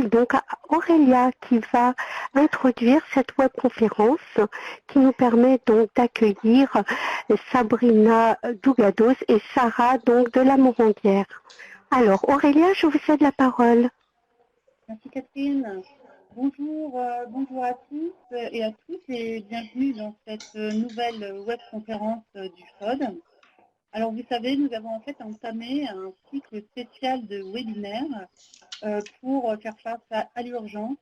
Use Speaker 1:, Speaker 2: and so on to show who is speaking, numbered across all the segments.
Speaker 1: donc à Aurélia qui va introduire cette webconférence qui nous permet donc d'accueillir Sabrina Dougados et Sarah donc de la Morandière. Alors Aurélia, je vous cède la parole.
Speaker 2: Merci Catherine. Bonjour, bonjour à tous et à toutes et bienvenue dans cette nouvelle webconférence du FOD. Alors vous savez, nous avons en fait entamé un cycle spécial de webinaires pour faire face à l'urgence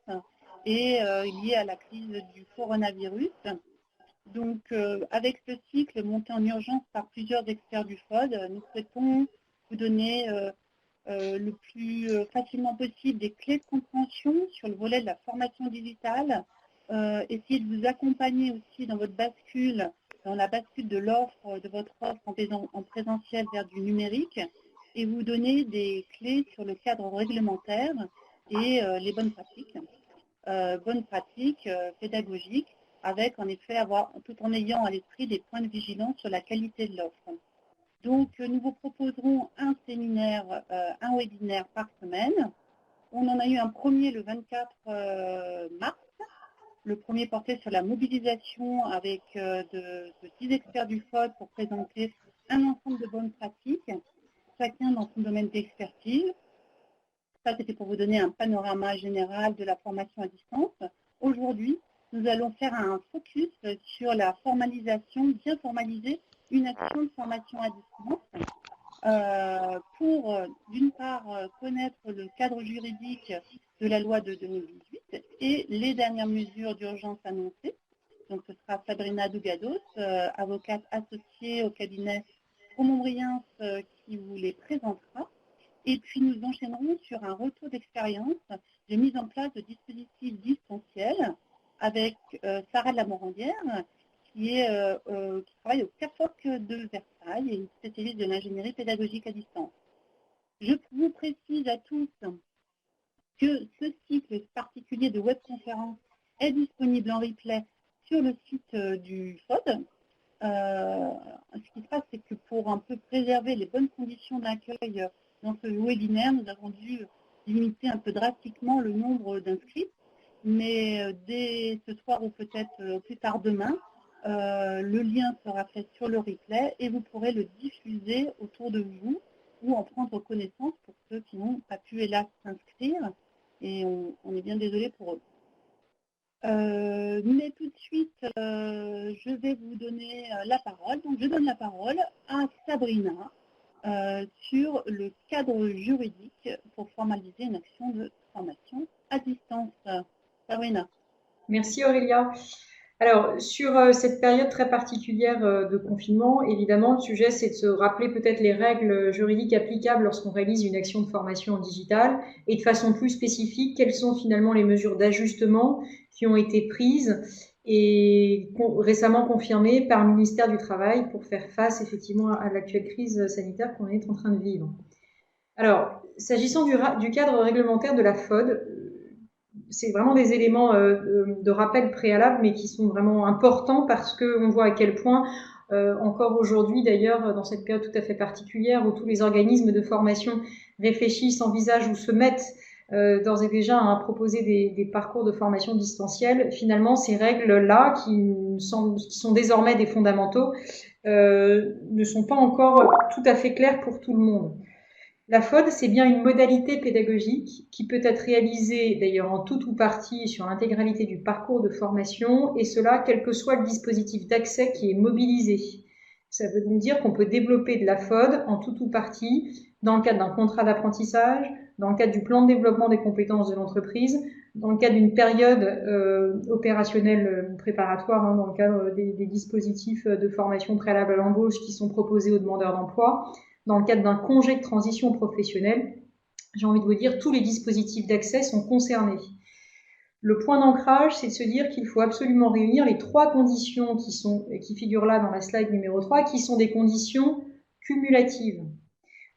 Speaker 2: et lié à la crise du coronavirus. Donc avec ce cycle monté en urgence par plusieurs experts du FOD, nous souhaitons vous donner le plus facilement possible des clés de compréhension sur le volet de la formation digitale, essayer de vous accompagner aussi dans votre bascule, dans la bascule de l'offre, de votre offre en présentiel vers du numérique, et vous donner des clés sur le cadre réglementaire et les bonnes pratiques pédagogiques, avec en effet tout en ayant à l'esprit des points de vigilance sur la qualité de l'offre. Donc, nous vous proposerons un séminaire, un webinaire par semaine. On en a eu un premier le 24 mars. Le premier portait sur la mobilisation avec de 10 experts du FOD pour présenter un ensemble de bonnes pratiques, chacun dans son domaine d'expertise. Ça, c'était pour vous donner un panorama général de la formation à distance. Aujourd'hui, nous allons faire un focus sur la formalisation, bien formaliser une action de formation à distance pour, d'une part, connaître le cadre juridique de la loi de 2018 et les dernières mesures d'urgence annoncées. Donc, ce sera Sabrina Dougados, avocate associée au cabinet Fromont-Briens, qui vous les présentera. Et puis, nous enchaînerons sur un retour d'expérience de mise en place de dispositifs distanciels avec Sarah de la Morandière, qui travaille au CAFOC de Versailles et une spécialiste de l'ingénierie pédagogique à distance. Je vous précise à tous que ce cycle particulier de webconférence est disponible en replay sur le site du FOD. Ce qui se passe, c'est que pour un peu préserver les bonnes conditions d'accueil dans ce webinaire, nous avons dû limiter un peu drastiquement le nombre d'inscrits. Mais dès ce soir ou peut-être plus tard demain, le lien sera fait sur le replay et vous pourrez le diffuser autour de vous ou en prendre connaissance pour ceux qui n'ont pas pu, hélas, s'inscrire. Et on est bien désolé pour eux. Mais tout de suite, je vais vous donner la parole. Donc, je donne la parole à Sabrina sur le cadre juridique pour formaliser une action de formation à distance. Sabrina.
Speaker 3: Merci Aurélia. Alors, sur cette période très particulière de confinement, évidemment, le sujet, c'est de se rappeler peut-être les règles juridiques applicables lorsqu'on réalise une action de formation en digital et de façon plus spécifique, quelles sont finalement les mesures d'ajustement qui ont été prises et récemment confirmées par le ministère du Travail pour faire face effectivement à l'actuelle crise sanitaire qu'on est en train de vivre. Alors, s'agissant du cadre réglementaire de la FOD, c'est vraiment des éléments de rappel préalable, mais qui sont vraiment importants parce qu'on voit à quel point, encore aujourd'hui d'ailleurs, dans cette période tout à fait particulière où tous les organismes de formation réfléchissent, envisagent ou se mettent d'ores et déjà à proposer des parcours de formation distancielle, finalement ces règles-là, qui sont désormais des fondamentaux, ne sont pas encore tout à fait claires pour tout le monde. La FOD, c'est bien une modalité pédagogique qui peut être réalisée d'ailleurs en tout ou partie sur l'intégralité du parcours de formation, et cela quel que soit le dispositif d'accès qui est mobilisé. Ça veut donc dire qu'on peut développer de la FOD en tout ou partie dans le cadre d'un contrat d'apprentissage, dans le cadre du plan de développement des compétences de l'entreprise, dans le cadre d'une période opérationnelle préparatoire, dans le cadre des dispositifs de formation préalable à l'embauche qui sont proposés aux demandeurs d'emploi, dans le cadre d'un congé de transition professionnelle. J'ai envie de vous dire, tous les dispositifs d'accès sont concernés. Le point d'ancrage, c'est de se dire qu'il faut absolument réunir les trois conditions qui figurent là dans la slide numéro 3, qui sont des conditions cumulatives.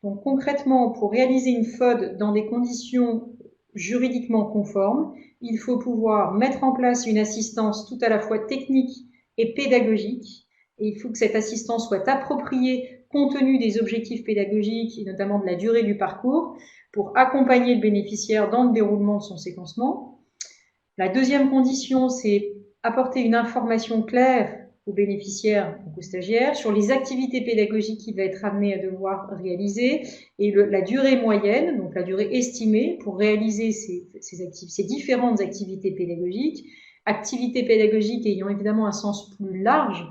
Speaker 3: Donc concrètement, pour réaliser une FOD dans des conditions juridiquement conformes, il faut pouvoir mettre en place une assistance tout à la fois technique et pédagogique, et il faut que cette assistance soit appropriée compte tenu des objectifs pédagogiques et notamment de la durée du parcours, pour accompagner le bénéficiaire dans le déroulement de son séquencement. La deuxième condition, c'est apporter une information claire au bénéficiaire, donc au stagiaire, sur les activités pédagogiques qu'il va être amené à devoir réaliser et la durée moyenne, donc la durée estimée pour réaliser ces différentes activités pédagogiques ayant évidemment un sens plus large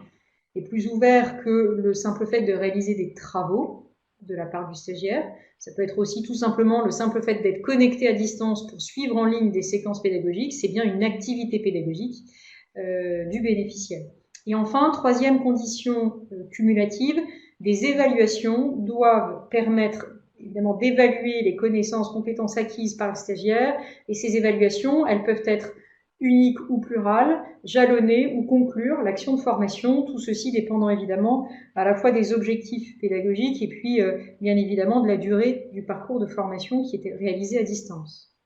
Speaker 3: et plus ouvert que le simple fait de réaliser des travaux de la part du stagiaire. Ça peut être aussi tout simplement le simple fait d'être connecté à distance pour suivre en ligne des séquences pédagogiques, c'est bien une activité pédagogique du bénéficiaire. Et enfin, troisième condition cumulative, des évaluations doivent permettre évidemment d'évaluer les connaissances, compétences acquises par le stagiaire, et ces évaluations, elles peuvent être uniques ou plurales, jalonner ou conclure l'action de formation, tout ceci dépendant évidemment à la fois des objectifs pédagogiques et puis bien évidemment de la durée du parcours de formation qui était réalisé à distance.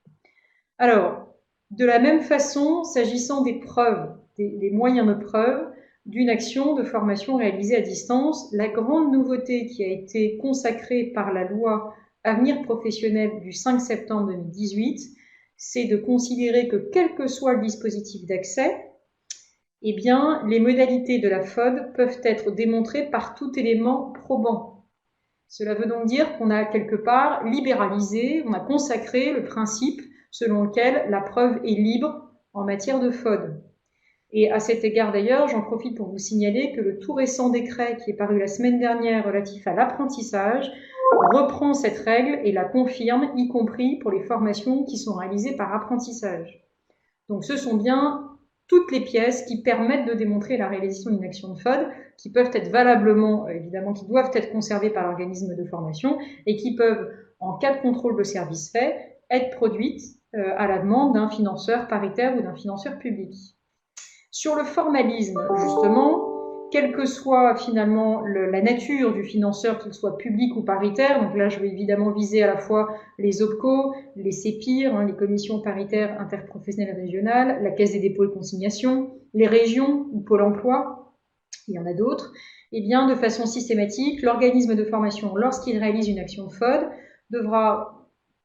Speaker 3: Alors, de la même façon, s'agissant des preuves, des moyens de preuve d'une action de formation réalisée à distance, la grande nouveauté qui a été consacrée par la loi Avenir professionnel du 5 septembre 2018, c'est de considérer que quel que soit le dispositif d'accès, eh bien, les modalités de la FOD peuvent être démontrées par tout élément probant. Cela veut donc dire qu'on a quelque part libéralisé, on a consacré le principe selon lequel la preuve est libre en matière de FOD. Et à cet égard d'ailleurs, j'en profite pour vous signaler que le tout récent décret qui est paru la semaine dernière relatif à l'apprentissage reprend cette règle et la confirme, y compris pour les formations qui sont réalisées par apprentissage. Donc ce sont bien toutes les pièces qui permettent de démontrer la réalisation d'une action de FOD, qui peuvent être valablement, évidemment, qui doivent être conservées par l'organisme de formation et qui peuvent, en cas de contrôle de service fait, être produites à la demande d'un financeur paritaire ou d'un financeur public. Sur le formalisme, justement, quelle que soit finalement la nature du financeur, qu'il soit public ou paritaire, donc là je vais évidemment viser à la fois les OPCO, les CEPIR, les commissions paritaires interprofessionnelles régionales, la Caisse des dépôts et consignations, les régions ou Pôle emploi, il y en a d'autres, et bien de façon systématique, l'organisme de formation, lorsqu'il réalise une action de FOD, devra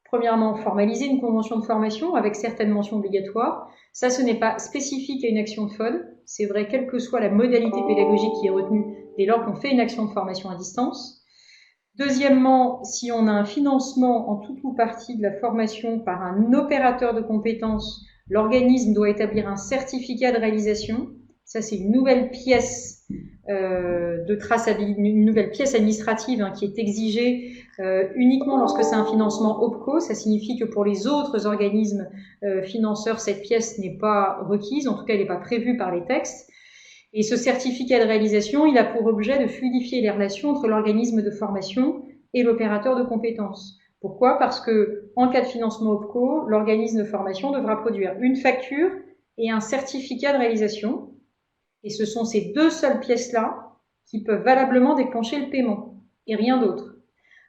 Speaker 3: premièrement formaliser une convention de formation avec certaines mentions obligatoires. Ça, ce n'est pas spécifique à une action de FOD, c'est vrai quelle que soit la modalité pédagogique qui est retenue dès lors qu'on fait une action de formation à distance. Deuxièmement, si on a un financement en tout ou partie de la formation par un opérateur de compétences, l'organisme doit établir un certificat de réalisation. Ça, c'est une nouvelle pièce de traçabilité, une nouvelle pièce administrative qui est exigée uniquement lorsque c'est un financement OPCO. Ça signifie que pour les autres organismes financeurs, cette pièce n'est pas requise, en tout cas elle n'est pas prévue par les textes. Et ce certificat de réalisation, il a pour objet de fluidifier les relations entre l'organisme de formation et l'opérateur de compétences. Pourquoi ? Parce que en cas de financement OPCO, l'organisme de formation devra produire une facture et un certificat de réalisation. Et ce sont ces deux seules pièces-là qui peuvent valablement déclencher le paiement, et rien d'autre.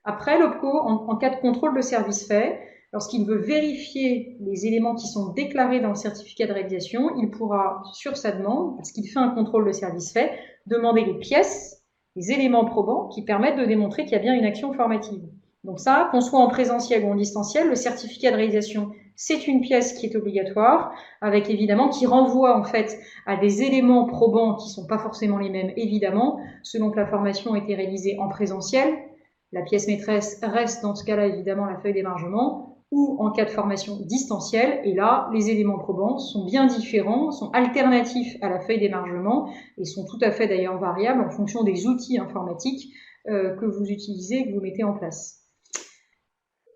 Speaker 3: Après, l'OPCO, en cas de contrôle de service fait, lorsqu'il veut vérifier les éléments qui sont déclarés dans le certificat de réalisation, il pourra, sur sa demande, parce qu'il fait un contrôle de service fait, demander les pièces, les éléments probants qui permettent de démontrer qu'il y a bien une action formative. Donc ça, qu'on soit en présentiel ou en distanciel, le certificat de réalisation, c'est une pièce qui est obligatoire, avec évidemment qui renvoie en fait à des éléments probants qui sont pas forcément les mêmes, évidemment, selon que la formation a été réalisée en présentiel. La pièce maîtresse reste dans ce cas-là évidemment la feuille d'émargement, ou en cas de formation distancielle, et là, les éléments probants sont bien différents, sont alternatifs à la feuille d'émargement, et sont tout à fait d'ailleurs variables en fonction des outils informatiques que vous utilisez et que vous mettez en place.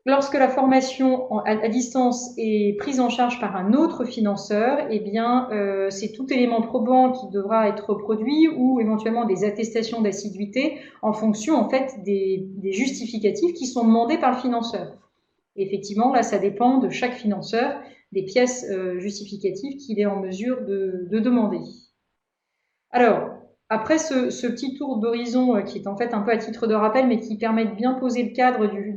Speaker 3: Lorsque la formation à distance est prise en charge par un autre financeur, eh bien, c'est tout élément probant qui devra être produit ou éventuellement des attestations d'assiduité en fonction en fait des justificatifs qui sont demandés par le financeur. Et effectivement, là, ça dépend de chaque financeur des pièces justificatives qu'il est en mesure de demander. Alors, après ce petit tour d'horizon qui est en fait un peu à titre de rappel, mais qui permet de bien poser le cadre du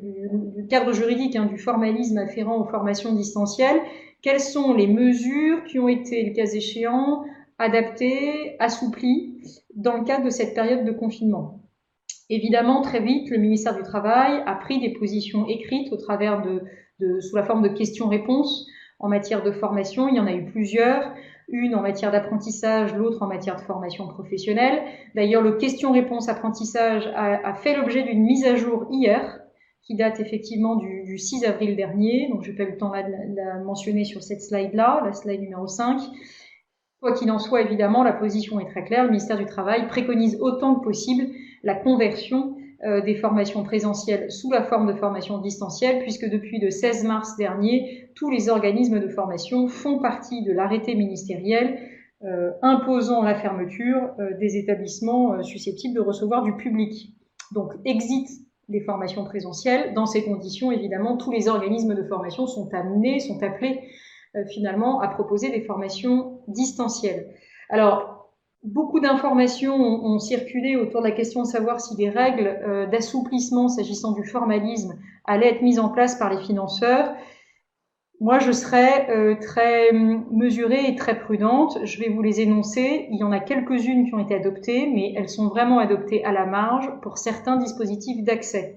Speaker 3: cadre juridique du formalisme afférent aux formations distancielles, quelles sont les mesures qui ont été, le cas échéant, adaptées, assouplies dans le cadre de cette période de confinement. Évidemment, très vite, le ministère du Travail a pris des positions écrites au travers sous la forme de questions-réponses en matière de formation. Il y en a eu plusieurs, une en matière d'apprentissage, l'autre en matière de formation professionnelle. D'ailleurs, le question-réponse apprentissage a fait l'objet d'une mise à jour hier, qui date effectivement du 6 avril dernier. Donc, je n'ai pas eu le temps de la mentionner sur cette slide-là, la slide numéro 5. Quoi qu'il en soit, évidemment, la position est très claire. Le ministère du Travail préconise autant que possible la conversion des formations présentielles sous la forme de formation distancielle, puisque depuis le 16 mars dernier, tous les organismes de formation font partie de l'arrêté ministériel imposant la fermeture des établissements susceptibles de recevoir du public. Donc, exit des formations présentielles. Dans ces conditions, évidemment, tous les organismes de formation sont appelés finalement à proposer des formations distancielles. Alors, beaucoup d'informations ont circulé autour de la question de savoir si des règles d'assouplissement s'agissant du formalisme allaient être mises en place par les financeurs. Moi, je serais très mesurée et très prudente. Je vais vous les énoncer. Il y en a quelques-unes qui ont été adoptées, mais elles sont vraiment adoptées à la marge pour certains dispositifs d'accès.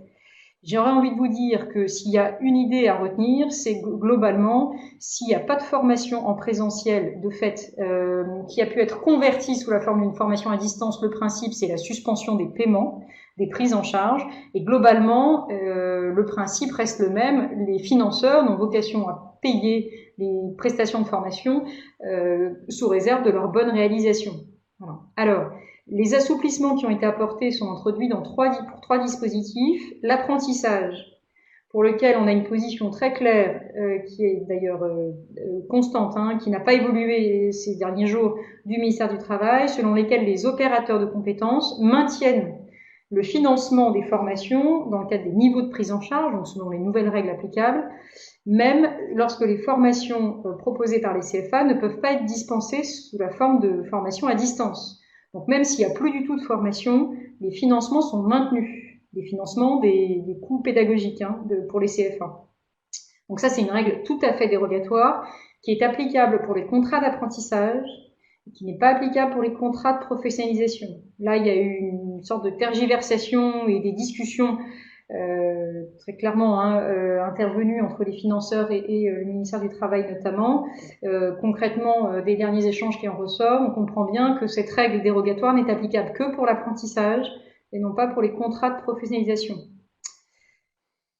Speaker 3: J'aurais envie de vous dire que s'il y a une idée à retenir, c'est globalement, s'il n'y a pas de formation en présentiel, de fait, qui a pu être convertie sous la forme d'une formation à distance, le principe, c'est la suspension des paiements, des prises en charge. Et globalement, le principe reste le même. Les financeurs n'ont vocation à payer les prestations de formation sous réserve de leur bonne réalisation. Voilà. Alors, les assouplissements qui ont été apportés sont introduits pour trois dispositifs. L'apprentissage, pour lequel on a une position très claire, qui est d'ailleurs constante, qui n'a pas évolué ces derniers jours du ministère du Travail, selon lesquels les opérateurs de compétences maintiennent le financement des formations dans le cadre des niveaux de prise en charge, donc selon les nouvelles règles applicables, même lorsque les formations proposées par les CFA ne peuvent pas être dispensées sous la forme de formation à distance. Donc même s'il n'y a plus du tout de formation, les financements sont maintenus, les financements des coûts pédagogiques pour les CFA. Donc ça, c'est une règle tout à fait dérogatoire qui est applicable pour les contrats d'apprentissage et qui n'est pas applicable pour les contrats de professionnalisation. Là, il y a eu une sorte de tergiversation et des discussions très clairement intervenues entre les financeurs et le ministère du Travail notamment. Concrètement, des derniers échanges qui en ressortent, on comprend bien que cette règle dérogatoire n'est applicable que pour l'apprentissage et non pas pour les contrats de professionnalisation.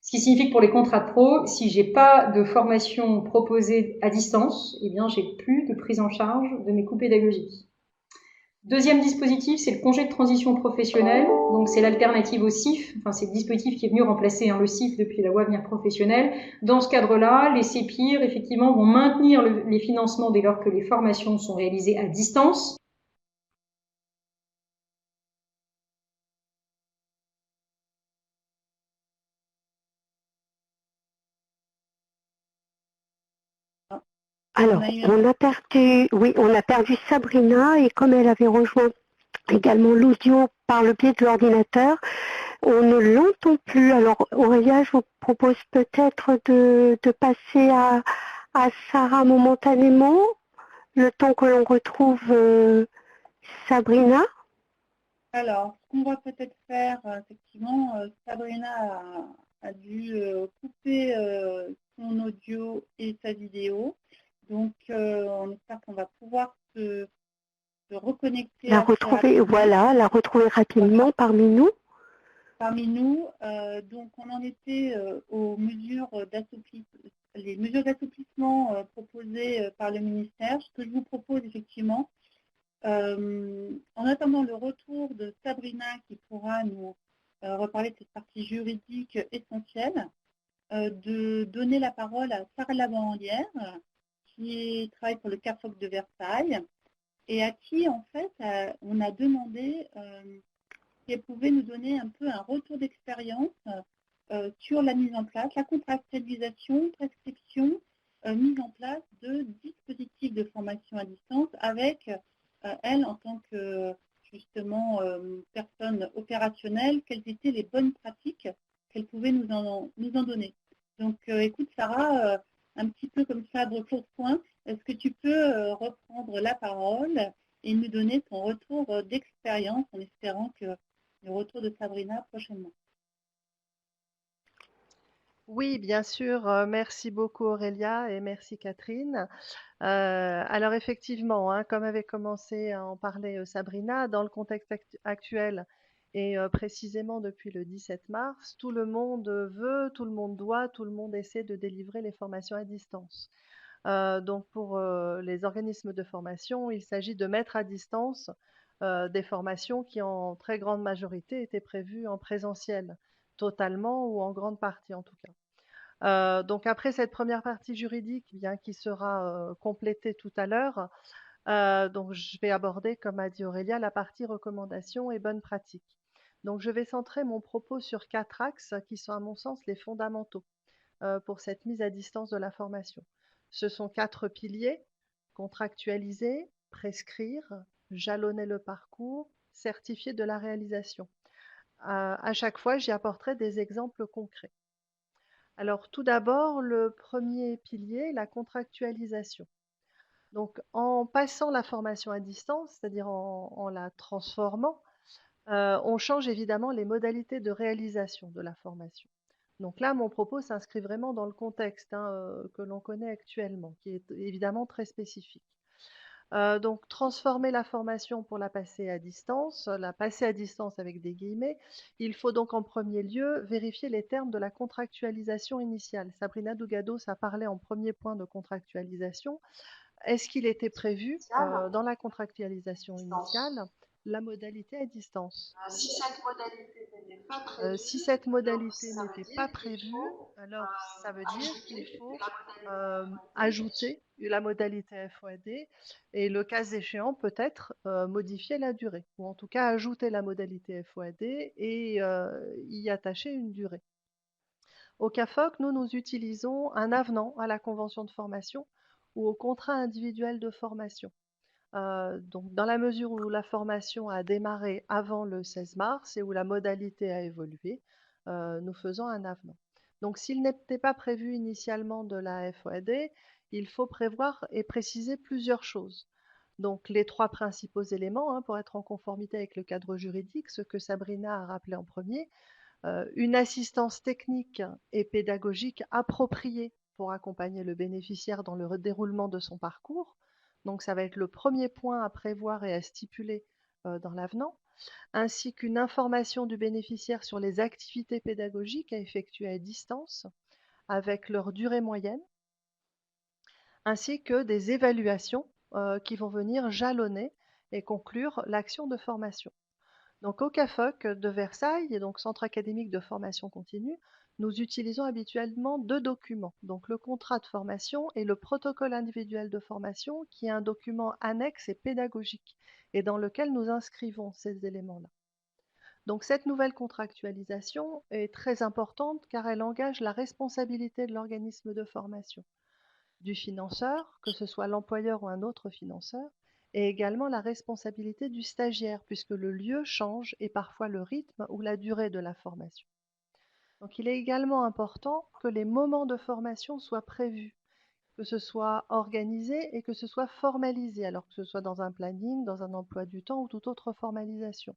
Speaker 3: Ce qui signifie que pour les contrats de pro, si j'ai pas de formation proposée à distance, eh bien j'ai plus de prise en charge de mes coûts pédagogiques. Deuxième dispositif, c'est le congé de transition professionnelle. Donc, c'est l'alternative au CIF. Enfin, c'est le dispositif qui est venu remplacer le CIF depuis la loi Avenir Professionnel. Dans ce cadre-là, les CEPIR, effectivement, vont maintenir les financements dès lors que les formations sont réalisées à distance.
Speaker 1: Alors, on a perdu Sabrina, et comme elle avait rejoint également l'audio par le biais de l'ordinateur, on ne l'entend plus. Alors, Aurélia, je vous propose peut-être de passer à Sarah momentanément, le temps que l'on retrouve Sabrina.
Speaker 2: Alors, ce qu'on va peut-être faire, effectivement, Sabrina a dû couper son audio et sa vidéo. Donc, on espère qu'on va pouvoir se reconnecter.
Speaker 1: La retrouver rapidement parmi nous.
Speaker 2: Donc, on en était aux mesures les mesures d'assouplissement proposées par le ministère. Ce que je vous propose, effectivement, en attendant le retour de Sabrina qui pourra nous reparler de cette partie juridique essentielle, de donner la parole à Sarah Lavandière, qui travaille pour le CAFOC de Versailles et à qui, en fait, on a demandé si elle pouvait nous donner un peu un retour d'expérience sur la mise en place, la contractualisation, prescription, mise en place de dispositifs de formation à distance avec elle, en tant que justement personne opérationnelle, quelles étaient les bonnes pratiques qu'elle pouvait nous en donner. Donc, écoute, Sarah, un petit peu comme ça, de point, est-ce que tu peux reprendre la parole et nous donner ton retour d'expérience en espérant que le retour de Sabrina prochainement.
Speaker 4: Oui, bien sûr. Merci beaucoup Aurélia et merci Catherine. Alors effectivement, hein, comme avait commencé à en parler Sabrina, dans le contexte actuel et précisément depuis le 17 mars, tout le monde veut, tout le monde doit, tout le monde essaie de délivrer les formations à distance. Donc pour les organismes de formation, il s'agit de mettre à distance des formations qui en très grande majorité étaient prévues en présentiel, totalement ou en grande partie en tout cas. Donc après cette première partie juridique, bien qui sera complétée tout à l'heure, donc je vais aborder, comme a dit Aurélia, la partie recommandations et bonnes pratiques. Donc je vais centrer mon propos sur 4 axes qui sont à mon sens les fondamentaux pour cette mise à distance de la formation. Ce sont 4 piliers: contractualiser, prescrire, jalonner le parcours, certifier de la réalisation. À chaque fois, j'y apporterai des exemples concrets. Alors tout d'abord, le premier pilier, la contractualisation. Donc en passant la formation à distance, c'est-à-dire en la transformant, on change évidemment les modalités de réalisation de la formation. Donc là, mon propos s'inscrit vraiment dans le contexte que l'on connaît actuellement, qui est évidemment très spécifique. Donc transformer la formation pour la passer à distance avec des guillemets, il faut donc en premier lieu vérifier les termes de la contractualisation initiale. Sabrina Dougados a parlé en premier point de contractualisation. Est-ce qu'il était prévu dans la contractualisation initiale la modalité à distance? Si cette modalité n'était pas prévue, alors ça veut dire qu'il faut ajouter la modalité FOAD et le cas échéant peut-être modifier la durée ou en tout cas ajouter la modalité FOAD et y attacher une durée. Au CAFOC, nous utilisons un avenant à la convention de formation ou au contrat individuel de formation. Donc, dans la mesure où la formation a démarré avant le 16 mars et où la modalité a évolué, nous faisons un avenant. Donc, s'il n'était pas prévu initialement de la FOAD, il faut prévoir et préciser plusieurs choses. Donc, les 3 principaux éléments pour être en conformité avec le cadre juridique, ce que Sabrina a rappelé en premier, une assistance technique et pédagogique appropriée pour accompagner le bénéficiaire dans le déroulement de son parcours. Donc ça va être le premier point à prévoir et à stipuler dans l'avenant, ainsi qu'une information du bénéficiaire sur les activités pédagogiques à effectuer à distance avec leur durée moyenne, ainsi que des évaluations qui vont venir jalonner et conclure l'action de formation. Donc au CAFOC de Versailles, et donc Centre académique de formation continue, nous utilisons habituellement 2 documents, donc le contrat de formation et le protocole individuel de formation, qui est un document annexe et pédagogique, et dans lequel nous inscrivons ces éléments-là. Donc cette nouvelle contractualisation est très importante car elle engage la responsabilité de l'organisme de formation, du financeur, que ce soit l'employeur ou un autre financeur, et également la responsabilité du stagiaire, puisque le lieu change et parfois le rythme ou la durée de la formation. Donc il est également important que les moments de formation soient prévus, que ce soit organisé et que ce soit formalisé, alors que ce soit dans un planning, dans un emploi du temps ou toute autre formalisation.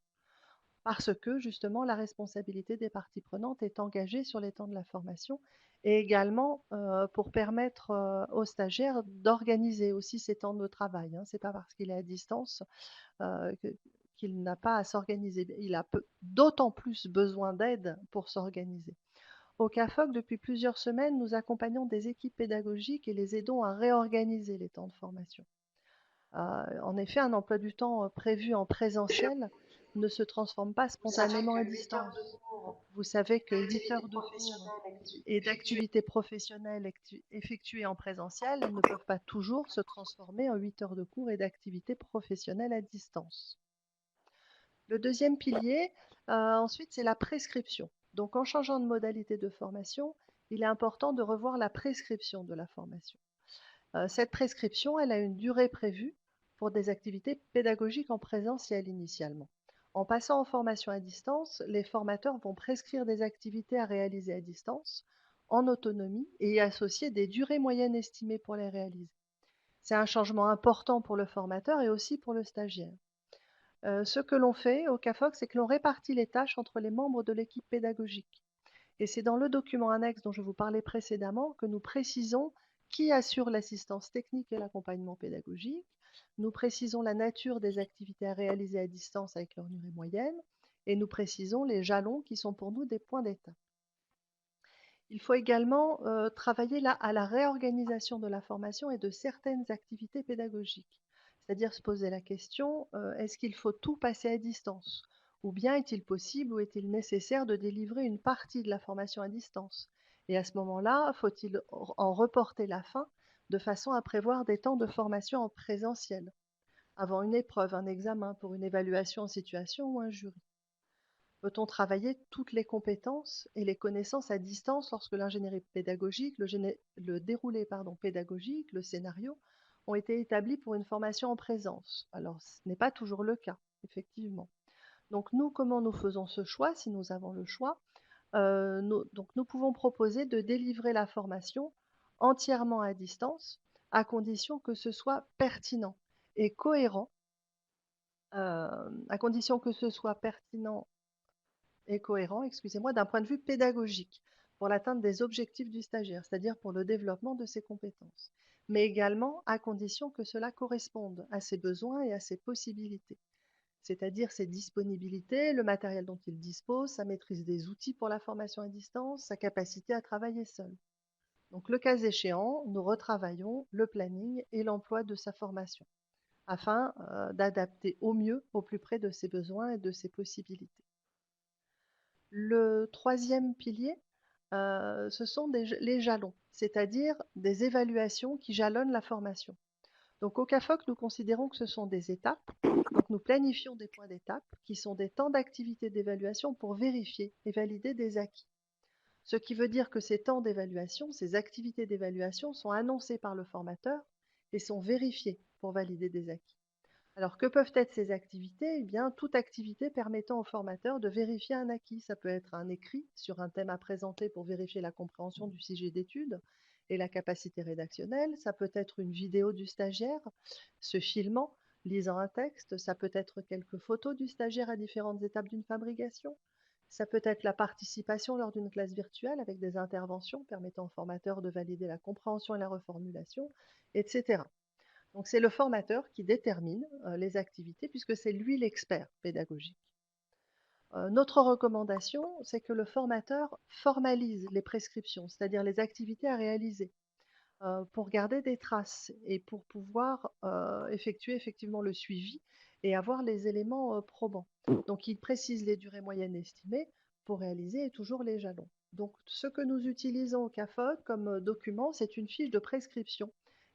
Speaker 4: Parce que justement la responsabilité des parties prenantes est engagée sur les temps de la formation et également pour permettre aux stagiaires d'organiser aussi ses temps de travail. Ce n'est pas parce qu'il est à distance qu'il n'a pas à s'organiser. Il a d'autant plus besoin d'aide pour s'organiser. Au CAFOC, depuis plusieurs semaines, nous accompagnons des équipes pédagogiques et les aidons à réorganiser les temps de formation. En effet, un emploi du temps prévu en présentiel ne se transforme pas spontanément à distance. Vous savez que 8 heures de cours et d'activités professionnelles effectuées en présentiel ne peuvent pas toujours se transformer en 8 heures de cours et d'activités professionnelles à distance. Le deuxième pilier, ensuite, c'est la prescription. Donc, en changeant de modalité de formation, il est important de revoir la prescription de la formation. Cette prescription, elle a une durée prévue pour des activités pédagogiques en présentiel initialement. En passant en formation à distance, les formateurs vont prescrire des activités à réaliser à distance, en autonomie, et y associer des durées moyennes estimées pour les réaliser. C'est un changement important pour le formateur et aussi pour le stagiaire. Ce que l'on fait au CAFOC, c'est que l'on répartit les tâches entre les membres de l'équipe pédagogique. Et c'est dans le document annexe dont je vous parlais précédemment que nous précisons qui assure l'assistance technique et l'accompagnement pédagogique. Nous précisons la nature des activités à réaliser à distance avec leur durée moyenne et nous précisons les jalons qui sont pour nous des points d'étape. Il faut également travailler là à la réorganisation de la formation et de certaines activités pédagogiques. C'est-à-dire se poser la question, est-ce qu'il faut tout passer à distance? Ou bien est-il possible ou est-il nécessaire de délivrer une partie de la formation à distance? Et à ce moment-là, faut-il en reporter la fin de façon à prévoir des temps de formation en présentiel, avant une épreuve, un examen, pour une évaluation en situation ou un jury? Peut-on travailler toutes les compétences et les connaissances à distance lorsque l'ingénierie pédagogique, le déroulé pédagogique, le scénario ont été établis pour une formation en présence? Alors, ce n'est pas toujours le cas, effectivement. Donc, nous, comment nous faisons ce choix, si nous avons le choix? Nous pouvons proposer de délivrer la formation entièrement à distance, à condition que ce soit pertinent et cohérent, à condition que ce soit pertinent et cohérent, excusez-moi, d'un point de vue pédagogique, pour l'atteinte des objectifs du stagiaire, c'est-à-dire pour le développement de ses compétences, mais également à condition que cela corresponde à ses besoins et à ses possibilités, c'est-à-dire ses disponibilités, le matériel dont il dispose, sa maîtrise des outils pour la formation à distance, sa capacité à travailler seul. Donc, le cas échéant, nous retravaillons le planning et l'emploi de sa formation, afin d'adapter au mieux, au plus près de ses besoins et de ses possibilités. Le troisième pilier, ce sont les jalons, c'est-à-dire des évaluations qui jalonnent la formation. Donc au CAFOC, nous considérons que ce sont des étapes. Donc nous planifions des points d'étape qui sont des temps d'activité d'évaluation pour vérifier et valider des acquis. Ce qui veut dire que ces temps d'évaluation, ces activités d'évaluation sont annoncées par le formateur et sont vérifiées pour valider des acquis. Alors, que peuvent être ces activités? Eh bien, toute activité permettant au formateur de vérifier un acquis. Ça peut être un écrit sur un thème à présenter pour vérifier la compréhension du sujet d'étude et la capacité rédactionnelle. Ça peut être une vidéo du stagiaire se filmant, lisant un texte. Ça peut être quelques photos du stagiaire à différentes étapes d'une fabrication. Ça peut être la participation lors d'une classe virtuelle avec des interventions permettant au formateur de valider la compréhension et la reformulation, etc. Donc c'est le formateur qui détermine les activités puisque c'est lui l'expert pédagogique. Notre recommandation, c'est que le formateur formalise les prescriptions, c'est-à-dire les activités à réaliser, pour garder des traces et pour pouvoir effectuer effectivement le suivi et avoir les éléments probants. Donc il précise les durées moyennes estimées pour réaliser et toujours les jalons. Donc ce que nous utilisons au CAFOC comme document, c'est une fiche de prescription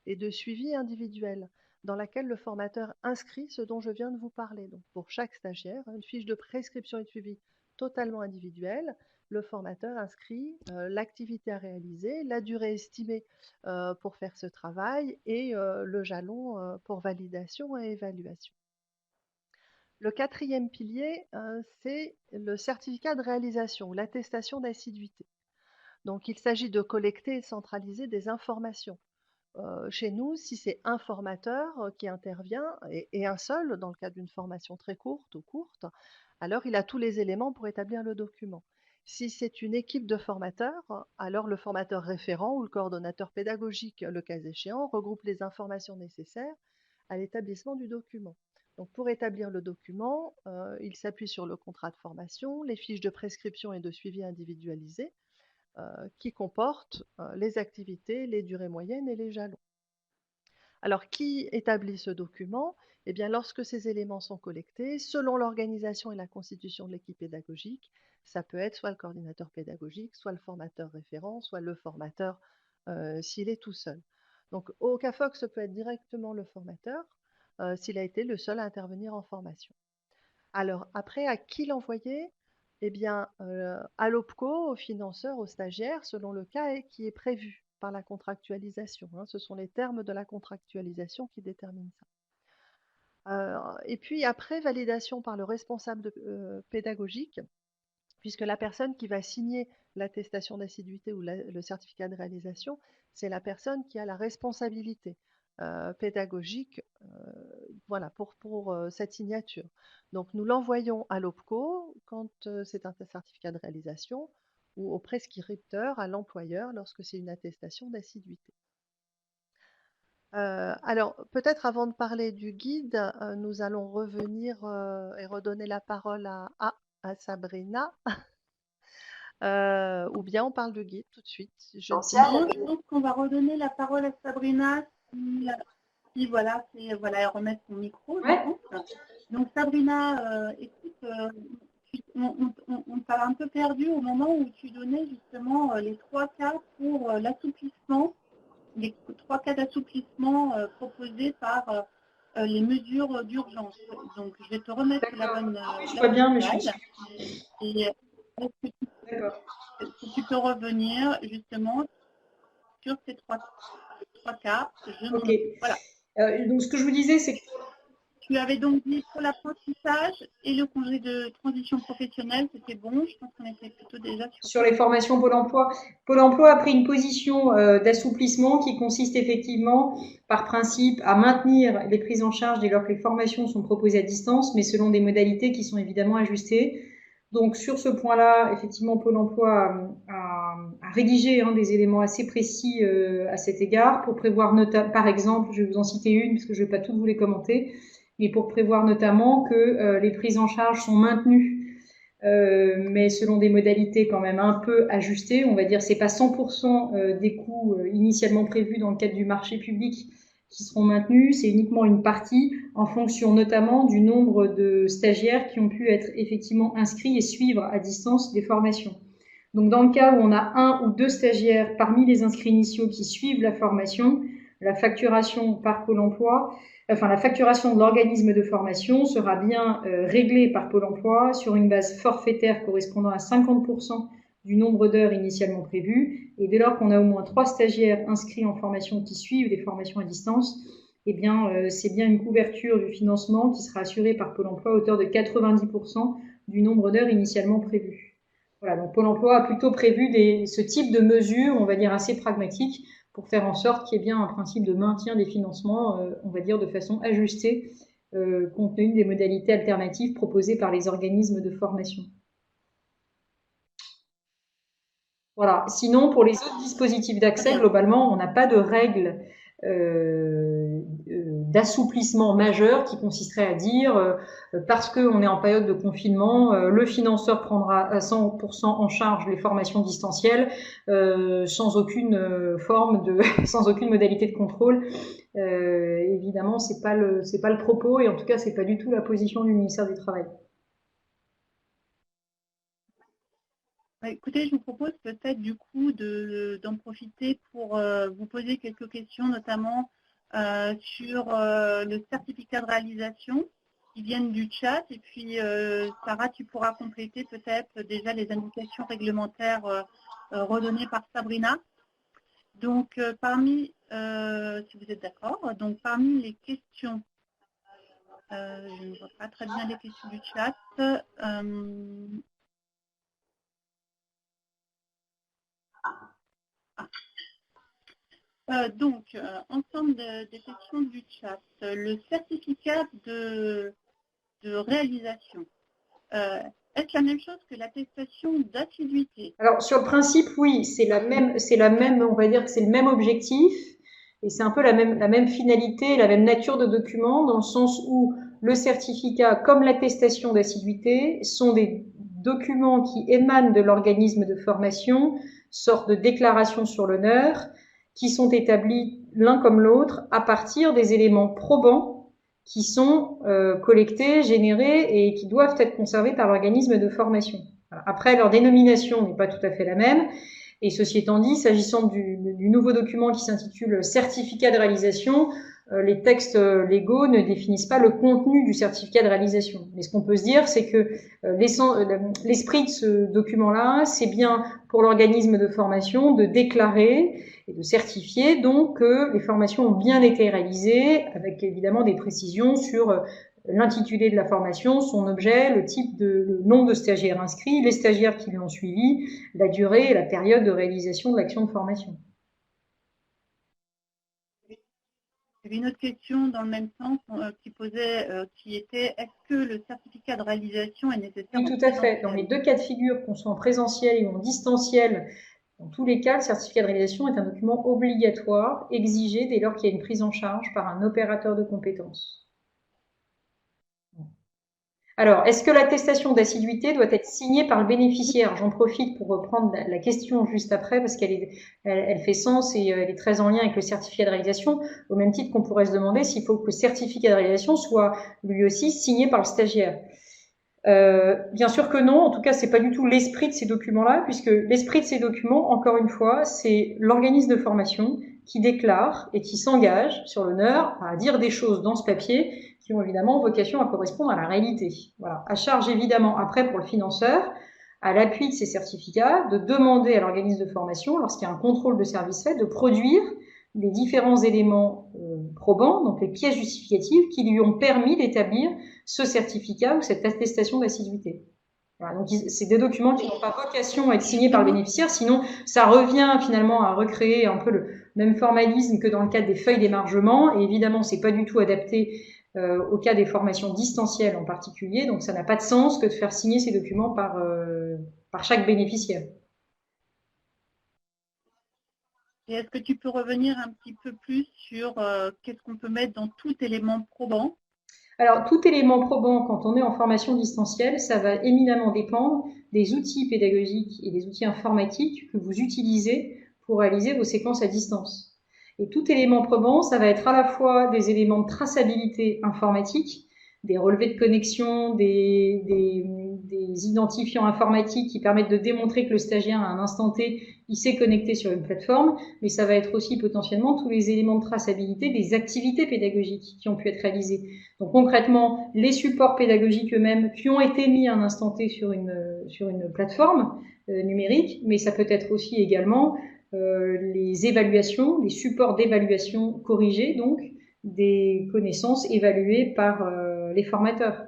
Speaker 4: et de suivi individuel dans laquelle le formateur inscrit ce dont je viens de vous parler. Donc pour chaque stagiaire, une fiche de prescription et de suivi totalement individuelle. Le formateur inscrit l'activité à réaliser, la durée estimée pour faire ce travail et le jalon pour validation et évaluation. Le quatrième pilier, c'est le certificat de réalisation ou l'attestation d'assiduité. Donc il s'agit de collecter et de centraliser des informations. Chez nous, si c'est un formateur qui intervient, et un seul, dans le cadre d'une formation très courte ou courte, alors il a tous les éléments pour établir le document. Si c'est une équipe de formateurs, alors le formateur référent ou le coordonnateur pédagogique, le cas échéant, regroupe les informations nécessaires à l'établissement du document. Donc pour établir le document, il s'appuie sur le contrat de formation, les fiches de prescription et de suivi individualisé, qui comportent les activités, les durées moyennes et les jalons. Alors, qui établit ce document? Eh bien, lorsque ces éléments sont collectés, selon l'organisation et la constitution de l'équipe pédagogique, ça peut être soit le coordinateur pédagogique, soit le formateur référent, soit le formateur s'il est tout seul. Donc, au CAFOC, ce peut être directement le formateur s'il a été le seul à intervenir en formation. Alors, après, à qui l'envoyer? Eh bien, à l'OPCO, aux financeurs, aux stagiaires, selon le cas qui est prévu par la contractualisation. Hein. Ce sont les termes de la contractualisation qui déterminent ça. Et puis après, validation par le responsable pédagogique, puisque la personne qui va signer l'attestation d'assiduité ou le certificat de réalisation, c'est la personne qui a la responsabilité pédagogique voilà, pour cette signature. Donc, nous l'envoyons à l'OPCO quand c'est un certificat de réalisation ou au prescripteur, à l'employeur, lorsque c'est une attestation d'assiduité. Alors, peut-être avant de parler du guide, nous allons revenir et redonner la parole à Sabrina. Ou bien on parle de guide tout de suite. Je ne sais pas.
Speaker 2: Non, je pense qu'on va redonner la parole à Sabrina si voilà, elle remet son micro, je pense. Donc Sabrina, écoute, on t'a un peu perdu au moment où tu donnais justement les 3 cas pour l'assouplissement, les 3 cas d'assouplissement proposés par les mesures d'urgence. Donc je vais te remettre la bonne
Speaker 3: je vois bien, mais je
Speaker 2: slide. Et si tu peux revenir justement sur ces 3 cas.
Speaker 3: Ok. Voilà. Donc ce que je vous disais, c'est que
Speaker 2: tu avais donc dit pour l'apprentissage et le congé de transition professionnelle, c'était bon. Je pense qu'on était plutôt déjà
Speaker 3: sur les formations Pôle emploi. Pôle emploi a pris une position d'assouplissement qui consiste effectivement, par principe, à maintenir les prises en charge dès lors que les formations sont proposées à distance, mais selon des modalités qui sont évidemment ajustées. Donc sur ce point-là, effectivement, Pôle emploi a rédigé des éléments assez précis à cet égard pour prévoir par exemple, je vais vous en citer une parce que je ne vais pas toutes vous les commenter, mais pour prévoir notamment que les prises en charge sont maintenues, mais selon des modalités quand même un peu ajustées. On va dire c'est pas 100% des coûts initialement prévus dans le cadre du marché public qui seront maintenus, c'est uniquement une partie en fonction notamment du nombre de stagiaires qui ont pu être effectivement inscrits et suivre à distance des formations. Donc dans le cas où on a 1 ou 2 stagiaires parmi les inscrits initiaux qui suivent la formation, la facturation par Pôle emploi, la facturation de l'organisme de formation sera bien réglée par Pôle emploi sur une base forfaitaire correspondant à 50% du nombre d'heures initialement prévues. Et dès lors qu'on a au moins 3 stagiaires inscrits en formation qui suivent des formations à distance, eh bien, c'est bien une couverture du financement qui sera assurée par Pôle emploi à hauteur de 90% du nombre d'heures initialement prévues. Voilà, donc Pôle emploi a plutôt prévu ce type de mesures, on va dire assez pragmatiques, pour faire en sorte qu'il y ait bien un principe de maintien des financements, on va dire de façon ajustée, compte tenu des modalités alternatives proposées par les organismes de formation. Voilà. Sinon, pour les autres dispositifs d'accès, globalement, on n'a pas de règles d'assouplissement majeur qui consisterait à dire parce qu'on est en période de confinement, le financeur prendra à 100% en charge les formations distancielles sans aucune sans aucune modalité de contrôle. Évidemment, c'est pas le propos et en tout cas, c'est pas du tout la position du ministère du Travail.
Speaker 2: Écoutez, je vous propose peut-être du coup d'en profiter pour vous poser quelques questions, notamment sur le certificat de réalisation qui viennent du chat. Et puis, Sarah, tu pourras compléter peut-être déjà les indications réglementaires redonnées par Sabrina. Donc, si vous êtes d'accord, donc parmi les questions, je ne vois pas très bien les questions du chat. Donc, ensemble des questions du chat, le certificat de réalisation, est-ce la même chose que l'attestation d'assiduité?
Speaker 3: Alors, sur le principe, oui, c'est la même, on va dire que c'est le même objectif, et c'est un peu la même finalité, la même nature de document, dans le sens où le certificat, comme l'attestation d'assiduité, sont des documents qui émanent de l'organisme de formation, sorte de déclaration sur l'honneur, qui sont établis l'un comme l'autre à partir des éléments probants qui sont collectés, générés et qui doivent être conservés par l'organisme de formation. Après, leur dénomination n'est pas tout à fait la même. Et ceci étant dit, s'agissant du nouveau document qui s'intitule certificat de réalisation, les textes légaux ne définissent pas le contenu du certificat de réalisation. Mais ce qu'on peut se dire, c'est que l'esprit de ce document-là, c'est bien pour l'organisme de formation de déclarer et de certifier donc que les formations ont bien été réalisées, avec évidemment des précisions sur l'intitulé de la formation, son objet, le nombre de stagiaires inscrits, les stagiaires qui l'ont suivi, la durée et la période de réalisation de l'action de formation.
Speaker 2: avait une autre question dans le même sens qui était est-ce que le certificat de réalisation est nécessaire
Speaker 3: Oui,
Speaker 2: en
Speaker 3: tout à fait.
Speaker 2: présentiel?
Speaker 3: Dans les 2 cas de figure, qu'on soit en présentiel ou en distanciel, dans tous les cas, le certificat de réalisation est un document obligatoire, exigé dès lors qu'il y a une prise en charge par un opérateur de compétences. Alors, est-ce que l'attestation d'assiduité doit être signée par le bénéficiaire? J'en profite pour reprendre la question juste après parce elle fait sens et elle est très en lien avec le certificat de réalisation, au même titre qu'on pourrait se demander s'il faut que le certificat de réalisation soit lui aussi signé par le stagiaire. Bien sûr que non, en tout cas c'est pas du tout l'esprit de ces documents-là, puisque l'esprit de ces documents, encore une fois, c'est l'organisme de formation qui déclare et qui s'engage sur l'honneur à dire des choses dans ce papier qui ont évidemment vocation à correspondre à la réalité. Voilà. À charge évidemment après pour le financeur, à l'appui de ces certificats, de demander à l'organisme de formation, lorsqu'il y a un contrôle de service fait, de produire les différents éléments probants, donc les pièces justificatives qui lui ont permis d'établir ce certificat ou cette attestation d'assiduité. Voilà, donc c'est des documents qui n'ont pas vocation à être signés par le bénéficiaire, sinon ça revient finalement à recréer un peu le même formalisme que dans le cadre des feuilles d'émargement, et évidemment c'est pas du tout adapté au cas des formations distancielles en particulier, donc ça n'a pas de sens que de faire signer ces documents par chaque bénéficiaire.
Speaker 2: Et est-ce que tu peux revenir un petit peu plus sur qu'est-ce qu'on peut mettre dans tout élément probant?
Speaker 3: Alors, tout élément probant, quand on est en formation distancielle, ça va éminemment dépendre des outils pédagogiques et des outils informatiques que vous utilisez pour réaliser vos séquences à distance. Et tout élément probant, ça va être à la fois des éléments de traçabilité informatique, des relevés de connexion, des identifiants informatiques qui permettent de démontrer que le stagiaire, à un instant T, il s'est connecté sur une plateforme, mais ça va être aussi potentiellement tous les éléments de traçabilité des activités pédagogiques qui ont pu être réalisées. Donc concrètement, les supports pédagogiques eux-mêmes qui ont été mis à un instant T sur une plateforme numérique, mais ça peut être aussi également les évaluations, les supports d'évaluation corrigés, donc des connaissances évaluées par les formateurs.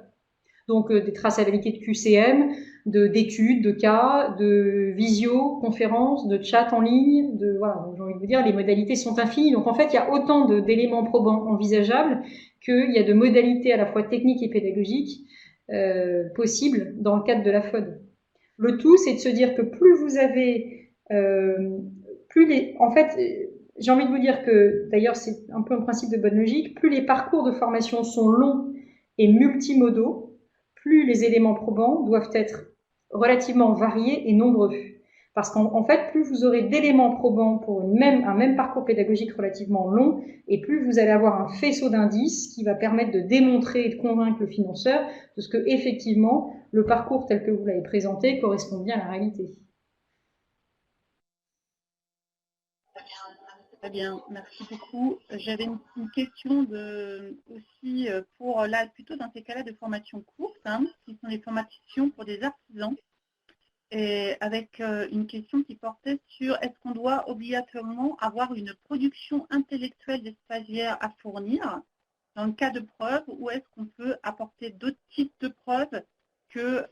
Speaker 3: Donc des traçabilités de QCM, d'études, de cas, de visio-conférences, de chat en ligne, voilà. Donc, j'ai envie de vous dire, les modalités sont infinies. Donc en fait, il y a autant d'éléments probants envisageables qu'il y a de modalités à la fois techniques et pédagogiques possibles dans le cadre de la FOD. Le tout, c'est de se dire que plus vous avez, en fait, j'ai envie de vous dire que, d'ailleurs, c'est un peu un principe de bonne logique, plus les parcours de formation sont longs et multimodaux, plus les éléments probants doivent être relativement variés et nombreux. Parce qu'en fait, plus vous aurez d'éléments probants pour un même parcours pédagogique relativement long, et plus vous allez avoir un faisceau d'indices qui va permettre de démontrer et de convaincre le financeur de ce que, effectivement, le parcours tel que vous l'avez présenté correspond bien à la réalité.
Speaker 2: Très bien, merci beaucoup. J'avais une question aussi pour là, plutôt dans ces cas-là de formation courte, qui sont des formations pour des artisans, et avec une question qui portait sur est-ce qu'on doit obligatoirement avoir une production intellectuelle des stagiaires à fournir dans le cas de preuve, ou est-ce qu'on peut apporter d'autres types de preuves que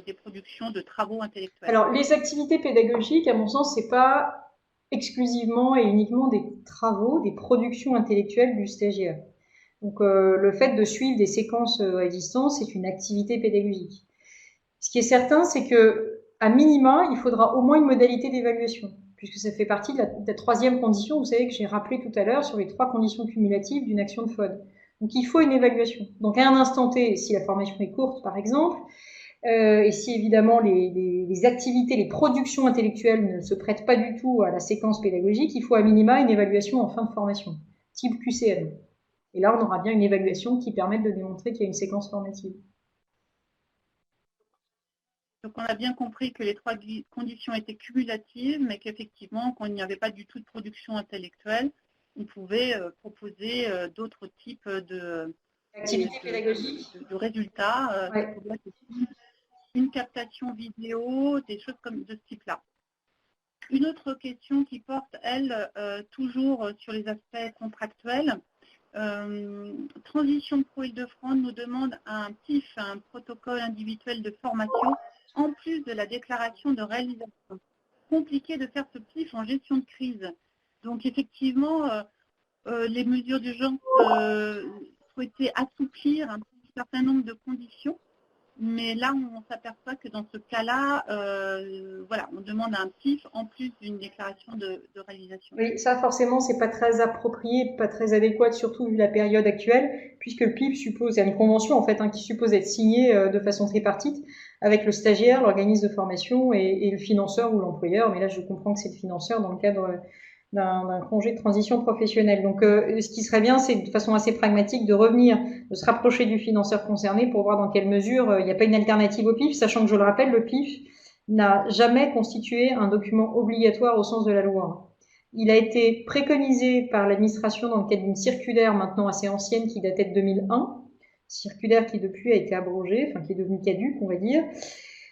Speaker 2: des productions de travaux intellectuels?
Speaker 3: Alors, les activités pédagogiques, à mon sens, c'est pas exclusivement et uniquement des travaux, des productions intellectuelles du stagiaire. Donc, le fait de suivre des séquences à distance, c'est une activité pédagogique. Ce qui est certain, c'est que, à minima, il faudra au moins une modalité d'évaluation, puisque ça fait partie de la troisième condition, vous savez, que j'ai rappelé tout à l'heure sur les 3 conditions cumulatives d'une action de FOD. Donc, il faut une évaluation. Donc, à un instant T, si la formation est courte, par exemple, et si évidemment les activités, les productions intellectuelles ne se prêtent pas du tout à la séquence pédagogique, il faut à minima une évaluation en fin de formation, type QCM. Et là, on aura bien une évaluation qui permette de démontrer qu'il y a une séquence formative.
Speaker 2: Donc on a bien compris que les 3 conditions étaient cumulatives, mais qu'effectivement, quand il n'y avait pas du tout de production intellectuelle, on pouvait proposer d'autres types
Speaker 3: d'activités pédagogiques,
Speaker 2: de résultats,
Speaker 3: ouais.
Speaker 2: Une captation vidéo, des choses comme de ce type-là. Une autre question qui porte, elle, toujours sur les aspects contractuels. Transition Pro Île-de-France nous demande un PIF, un protocole individuel de formation, en plus de la déclaration de réalisation. Compliqué de faire ce PIF en gestion de crise. Donc effectivement, les mesures d'urgence souhaitaient assouplir un certain nombre de conditions. Mais là, on s'aperçoit que dans ce cas-là, voilà, on demande un PIF en plus d'une déclaration de réalisation.
Speaker 3: Oui, ça forcément, c'est pas très approprié, pas très adéquat, surtout vu la période actuelle, puisque le PIF suppose, il y a une convention en fait, qui suppose être signée de façon tripartite avec le stagiaire, l'organisme de formation et le financeur ou l'employeur. Mais là, je comprends que c'est le financeur dans le cadre d'un congé de transition professionnelle. Donc, ce qui serait bien, c'est de façon assez pragmatique de revenir, de se rapprocher du financeur concerné pour voir dans quelle mesure il n'y a pas une alternative au PIF, sachant que, je le rappelle, le PIF n'a jamais constitué un document obligatoire au sens de la loi. Il a été préconisé par l'administration dans le cadre d'une circulaire maintenant assez ancienne qui datait de 2001, circulaire qui depuis a été abrogée, enfin qui est devenue caduque, on va dire.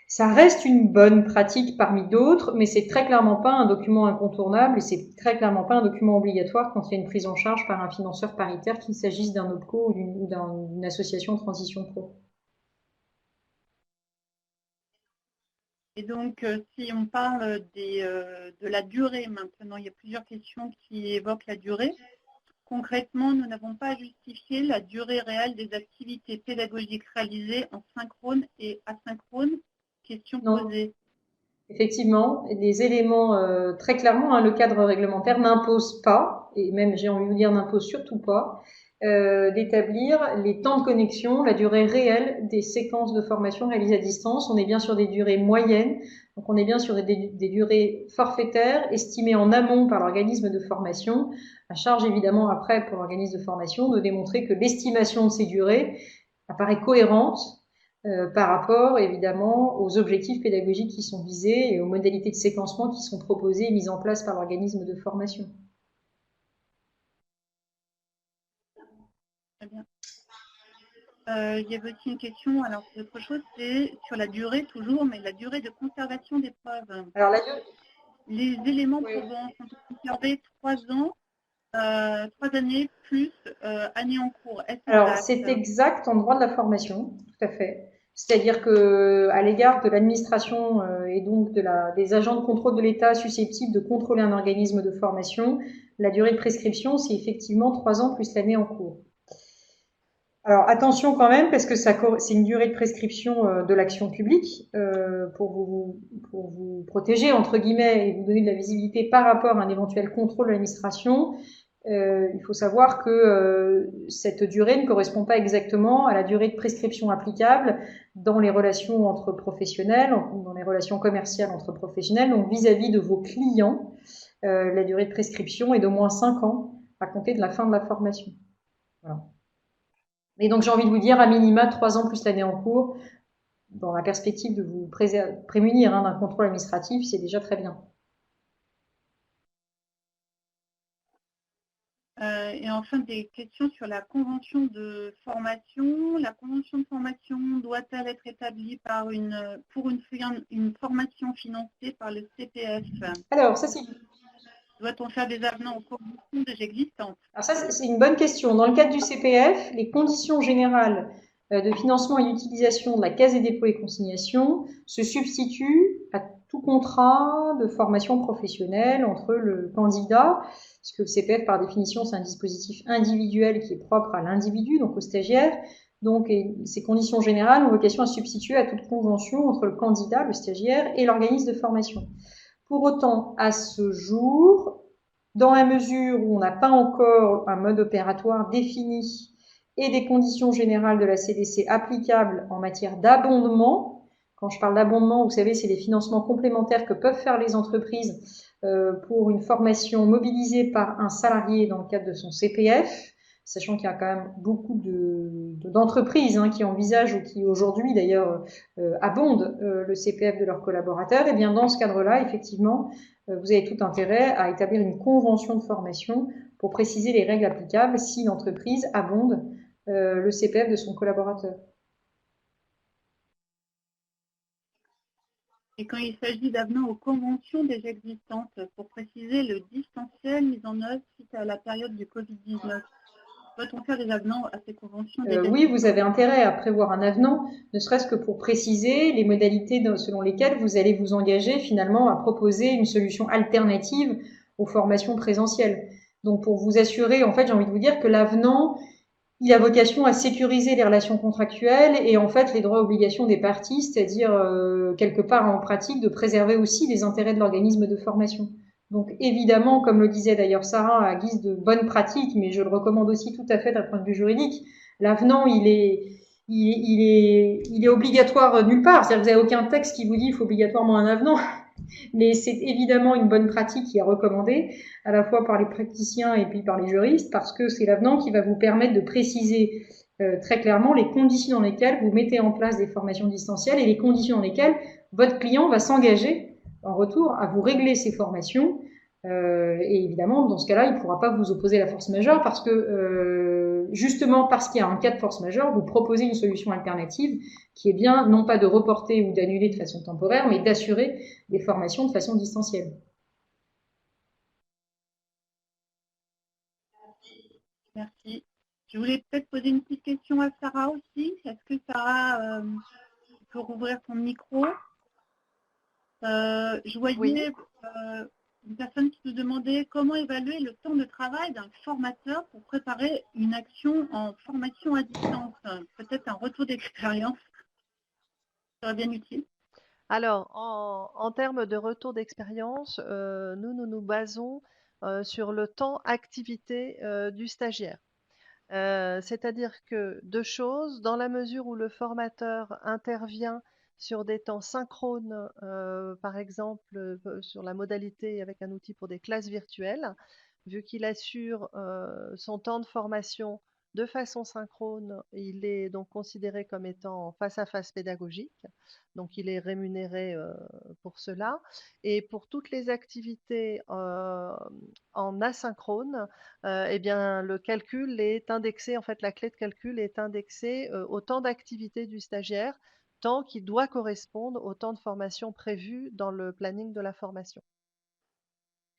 Speaker 3: Ça reste une bonne pratique parmi d'autres, mais c'est très clairement pas un document incontournable et c'est très clairement pas un document obligatoire quand il y a une prise en charge par un financeur paritaire, qu'il s'agisse d'un OPCO ou d'une association de transition pro.
Speaker 2: Et donc, si on parle de la durée maintenant, il y a plusieurs questions qui évoquent la durée. Concrètement, nous n'avons pas justifié la durée réelle des activités pédagogiques réalisées en synchrone et asynchrone. Question posée.
Speaker 3: Effectivement, les éléments, très clairement, le cadre réglementaire n'impose pas, et même j'ai envie de vous dire n'impose surtout pas, d'établir les temps de connexion, la durée réelle des séquences de formation réalisées à distance. On est bien sur des durées moyennes, donc on est bien sur des durées forfaitaires estimées en amont par l'organisme de formation, à charge évidemment après pour l'organisme de formation de démontrer que l'estimation de ces durées apparaît cohérente par rapport évidemment aux objectifs pédagogiques qui sont visés et aux modalités de séquencement qui sont proposées et mises en place par l'organisme de formation.
Speaker 2: Très bien. Il y avait aussi une question, alors c'est autre chose, c'est sur la durée toujours, mais la durée de conservation des preuves.
Speaker 3: Alors
Speaker 2: les éléments probants sont conservés 3 ans, 3 années plus années en cours.
Speaker 3: Alors c'est exact en droit de la formation, tout à fait. C'est-à-dire que à l'égard de l'administration et donc des agents de contrôle de l'État susceptibles de contrôler un organisme de formation, la durée de prescription, c'est effectivement 3 ans plus l'année en cours. Alors attention quand même, parce que c'est une durée de prescription de l'action publique pour vous protéger, entre guillemets, et vous donner de la visibilité par rapport à un éventuel contrôle de l'administration. Il faut savoir que cette durée ne correspond pas exactement à la durée de prescription applicable dans les relations entre professionnels, dans les relations commerciales entre professionnels. Donc vis-à-vis de vos clients, la durée de prescription est d'au moins 5 ans à compter de la fin de la formation. Voilà. Et donc j'ai envie de vous dire, à minima 3 ans plus l'année en cours, dans la perspective de vous prémunir d'un contrôle administratif, c'est déjà très bien.
Speaker 2: Et enfin, des questions sur la convention de formation. La convention de formation doit-elle être établie pour une formation financée par le CPF?
Speaker 3: Alors, ça c'est...
Speaker 2: Doit-on faire des avenants aux conventions déjà existantes?
Speaker 3: Alors ça, c'est une bonne question. Dans le cadre du CPF, les conditions générales de financement et d'utilisation de la Caisse des dépôts et consignations se substituent à tout contrat de formation professionnelle entre le candidat, puisque le CPF, par définition, c'est un dispositif individuel qui est propre à l'individu, donc au stagiaire. Donc, ces conditions générales ont vocation à substituer à toute convention entre le candidat, le stagiaire, et l'organisme de formation. Pour autant, à ce jour, dans la mesure où on n'a pas encore un mode opératoire défini et des conditions générales de la CDC applicables en matière d'abondement, quand je parle d'abondement, vous savez, c'est les financements complémentaires que peuvent faire les entreprises pour une formation mobilisée par un salarié dans le cadre de son CPF, sachant qu'il y a quand même beaucoup d'entreprises qui envisagent ou qui aujourd'hui d'ailleurs abondent le CPF de leurs collaborateurs. Et bien dans ce cadre-là, effectivement, vous avez tout intérêt à établir une convention de formation pour préciser les règles applicables si l'entreprise abonde le CPF de son collaborateur.
Speaker 2: Et quand il s'agit d'avenants aux conventions déjà existantes, pour préciser le distanciel mis en œuvre suite à la période du Covid-19, doit-on faire des avenants à ces conventions déjà
Speaker 3: Oui, vous avez intérêt à prévoir un avenant, ne serait-ce que pour préciser les modalités selon lesquelles vous allez vous engager finalement à proposer une solution alternative aux formations présentielles. Donc pour vous assurer, en fait, j'ai envie de vous dire que l'avenant, il a vocation à sécuriser les relations contractuelles et en fait les droits et obligations des parties, c'est-à-dire quelque part en pratique de préserver aussi les intérêts de l'organisme de formation. Donc évidemment, comme le disait d'ailleurs Sarah, à guise de bonne pratique, mais je le recommande aussi tout à fait d'un point de vue juridique, l'avenant il est obligatoire nulle part. C'est-à-dire que vous n'avez aucun texte qui vous dit qu'il faut obligatoirement un avenant. Mais c'est évidemment une bonne pratique qui est recommandée, à la fois par les praticiens et puis par les juristes, parce que c'est l'avenant qui va vous permettre de préciser très clairement les conditions dans lesquelles vous mettez en place des formations distancielles et les conditions dans lesquelles votre client va s'engager en retour à vous régler ces formations. Et évidemment, dans ce cas-là, il ne pourra pas vous opposer la force majeure parce que justement parce qu'il y a un cas de force majeure, vous proposez une solution alternative qui est bien non pas de reporter ou d'annuler de façon temporaire, mais d'assurer des formations de façon distancielle.
Speaker 2: Merci. Je voulais peut-être poser une petite question à Sarah aussi. Est-ce que Sarah peut rouvrir son micro? Je voyais
Speaker 4: Oui.
Speaker 2: une personne qui nous demandait comment évaluer le temps de travail d'un formateur pour préparer une action en formation à distance. Peut-être un retour d'expérience serait bien utile.
Speaker 4: Alors, en termes de retour d'expérience, nous nous basons sur le temps activité du stagiaire. C'est-à-dire que deux choses, dans la mesure où le formateur intervient sur des temps synchrones, par exemple sur la modalité avec un outil pour des classes virtuelles, vu qu'il assure son temps de formation de façon synchrone, il est donc considéré comme étant face à face pédagogique, donc il est rémunéré pour cela. Et pour toutes les activités en asynchrone, eh bien, le calcul est indexé, en fait, la clé de calcul est indexée au temps d'activité du stagiaire, temps qui doit correspondre au temps de formation prévu dans le planning de la formation.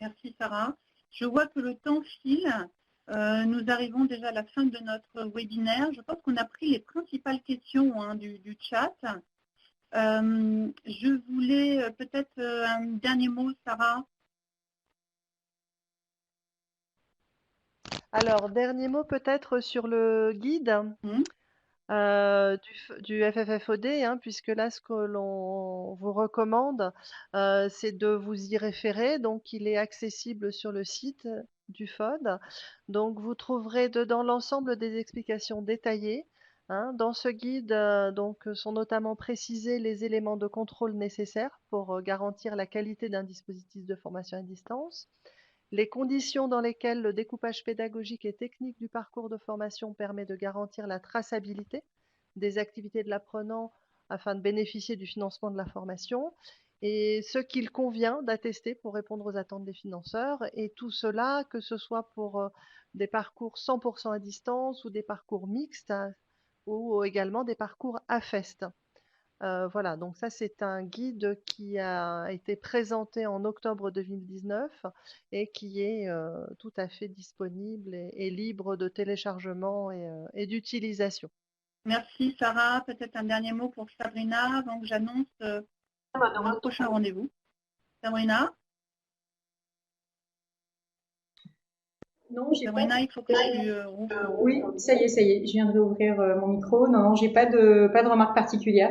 Speaker 2: Merci Sarah. Je vois que le temps file. Nous arrivons déjà à la fin de notre webinaire. Je pense qu'on a pris les principales questions du chat. Je voulais peut-être un dernier mot, Sarah.
Speaker 4: Alors, dernier mot peut-être sur le guide du FFFOD, hein, puisque là, ce que l'on vous recommande, c'est de vous y référer. Donc, il est accessible sur le site du FOD. Donc, vous trouverez dedans l'ensemble des explications détaillées. Hein. Dans ce guide, donc, sont notamment précisés les éléments de contrôle nécessaires pour garantir la qualité d'un dispositif de formation à distance. Les conditions dans lesquelles le découpage pédagogique et technique du parcours de formation permet de garantir la traçabilité des activités de l'apprenant afin de bénéficier du financement de la formation et ce qu'il convient d'attester pour répondre aux attentes des financeurs et tout cela, que ce soit pour des parcours 100% à distance ou des parcours mixtes ou également des parcours AFEST. Voilà, donc ça c'est un guide qui a été présenté en octobre 2019 et qui est tout à fait disponible et libre de téléchargement et d'utilisation.
Speaker 2: Merci Sarah. Peut-être un dernier mot pour Sabrina avant que j'annonce notre prochain rendez-vous. Sabrina?
Speaker 3: Non, j'ai
Speaker 2: Sabrina,
Speaker 3: pas.
Speaker 2: il faut que tu rouvres.
Speaker 3: Oui, ça y est, je viens de réouvrir mon micro. Non, j'ai pas de remarque particulière.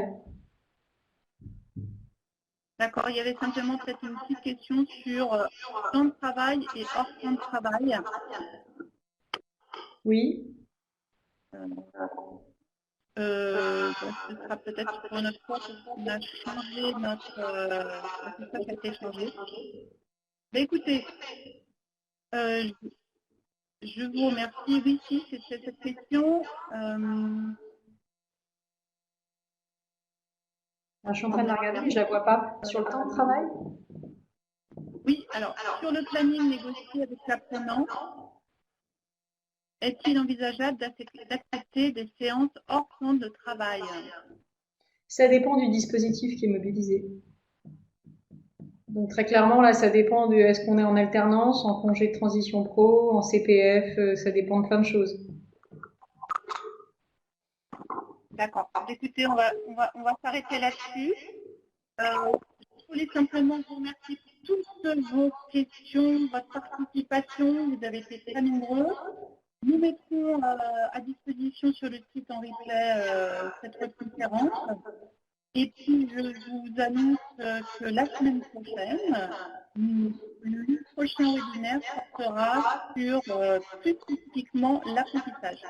Speaker 2: D'accord, il y avait simplement peut-être une petite question sur temps de travail et hors temps de travail.
Speaker 3: Oui.
Speaker 2: Ce sera peut-être pour notre fois parce qu'on a changé notre système qui a été changé. Ben, écoutez, je vous remercie. Oui, si, c'est cette question.
Speaker 3: Je suis en train de la regarder, mais je la vois pas. Sur le temps de travail?
Speaker 2: Oui, alors, sur le planning négocié avec l'apprenant, est-il envisageable d'accepter des séances hors temps de travail?
Speaker 3: Ça dépend du dispositif qui est mobilisé. Donc très clairement, là, ça dépend de est-ce qu'on est en alternance, en congé de transition pro, en CPF, ça dépend de plein de choses.
Speaker 2: D'accord. Écoutez, on va s'arrêter là-dessus. Je voulais simplement vous remercier pour toutes vos questions, votre participation. Vous avez été très nombreux. Nous mettrons à disposition sur le site en replay cette webconférence. Et puis, je vous annonce que la semaine prochaine, le prochain webinaire portera sur plus spécifiquement l'apprentissage.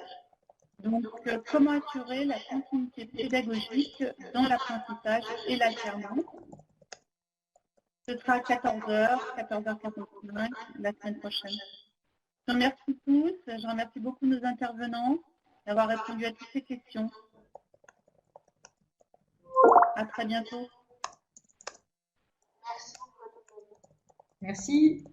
Speaker 2: Donc, comment assurer la continuité pédagogique dans l'apprentissage et l'alternance. Ce sera à 14h, 14h45 la semaine prochaine. Je remercie tous, je remercie beaucoup nos intervenants d'avoir répondu à toutes ces questions. À très bientôt.
Speaker 3: Merci.